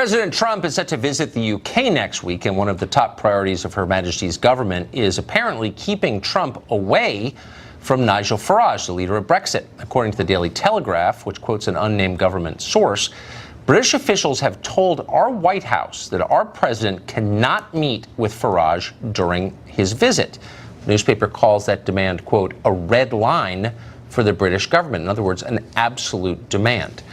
President Trump is set to visit the UK next week, and one of the top priorities of Her Majesty's government is apparently keeping Trump away from Nigel Farage, the leader of Brexit. According to the Daily Telegraph, which quotes an unnamed government source, British officials have told our White House that our president cannot meet with Farage during his visit. The newspaper calls that demand, quote, a red line for the British government. In other words, an absolute demand.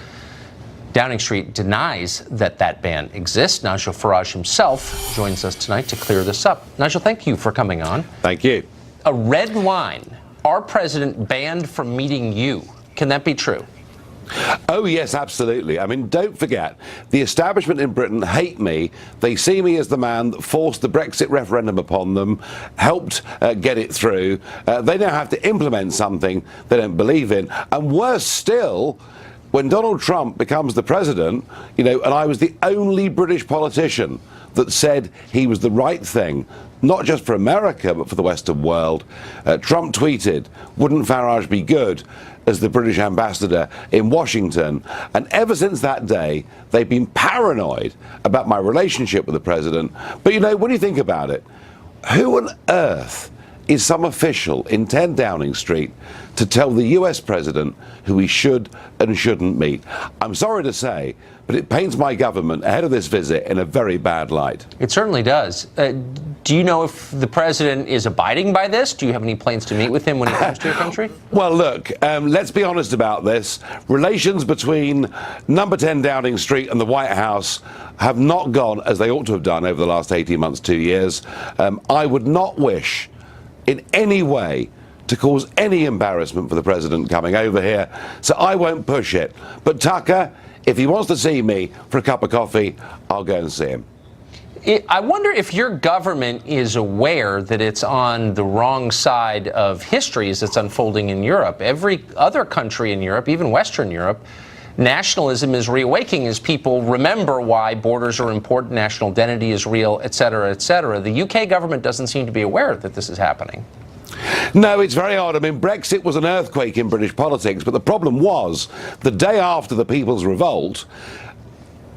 Downing Street denies that ban exists. Nigel Farage himself joins us tonight to clear this up. Nigel, thank you for coming on. Thank you. A red line, our president banned from meeting you. Can that be true? Oh, yes, absolutely. I mean, don't forget, the establishment in Britain hate me. They see me as the man that forced the Brexit referendum upon them, helped get it through. They now have to implement something they don't believe in. And worse still, when Donald Trump becomes the president, and I was the only British politician that said he was the right thing, not just for America, but for the Western world. Trump tweeted, "Wouldn't Farage be good?" as the British ambassador in Washington. And ever since that day, they've been paranoid about my relationship with the president. But when you think about it, who on earth is some official in 10 Downing Street to tell the US president who he should and shouldn't meet? I'm sorry to say, but it paints my government ahead of this visit in a very bad light. It certainly does. Do you know if the president is abiding by this? Do you have any plans to meet with him when he comes to your country? Well, look, let's be honest about this. Relations between number 10 Downing Street and the White House have not gone as they ought to have done over the last 18 months, 2 years. I would not wish in any way to cause any embarrassment for the president coming over here, so I won't push it. But Tucker, if he wants to see me for a cup of coffee, I'll go and see him. I wonder if your government is aware that it's on the wrong side of history as it's unfolding in Europe. Every other country in Europe, even Western Europe, nationalism is reawakening as people remember why borders are important, national identity is real, et cetera, et cetera. The UK government doesn't seem to be aware that this is happening. No, it's very odd. I mean, Brexit was an earthquake in British politics, but the problem was the day after the People's Revolt,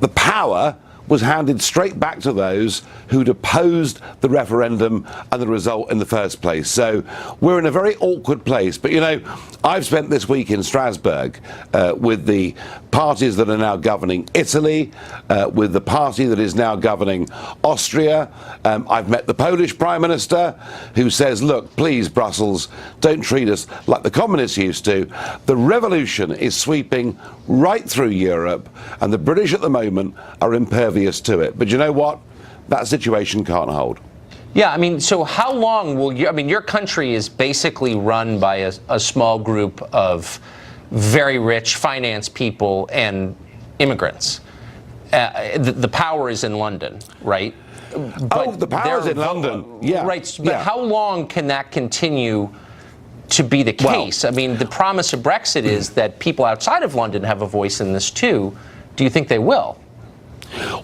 the power was handed straight back to those who'd opposed the referendum and the result in the first place. So we're in a very awkward place. But, I've spent this week in Strasbourg with the parties that are now governing Italy, with the party that is now governing Austria. I've met the Polish Prime Minister, who says, look, please, Brussels, don't treat us like the communists used to. The revolution is sweeping right through Europe, and the British at the moment are impervious to it. But you know what? That situation can't hold. Yeah, I mean, so how long will you, your country is basically run by a small group of very rich finance people and immigrants. The power is in London, right? But the power is in London. Yeah. Right, but how long can that continue to be the case? Well, the promise of Brexit is that people outside of London have a voice in this too. Do you think they will?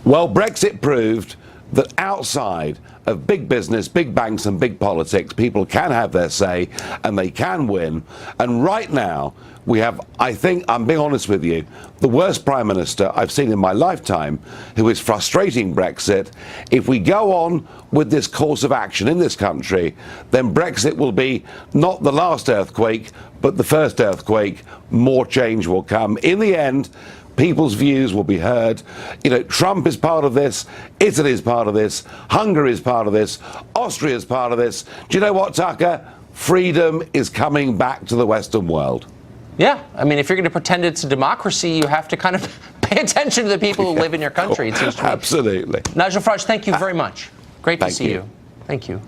Well, Brexit proved that outside of big business, big banks and big politics, people can have their say and they can win. And right now, we have, I think, I'm being honest with you, the worst Prime Minister I've seen in my lifetime, who is frustrating Brexit. If we go on with this course of action in this country, then Brexit will be not the last earthquake, but the first earthquake. More change will come. In the end, people's views will be heard. Trump is part of this. Italy is part of this. Hungary is part of this. Austria is part of this. Do you know what, Tucker? Freedom is coming back to the Western world. Yeah, if you're going to pretend it's a democracy, you have to kind of pay attention to the people who live in your country, it seems to me. Absolutely. Nigel Farage, thank you very much. Great to see you. Thank you.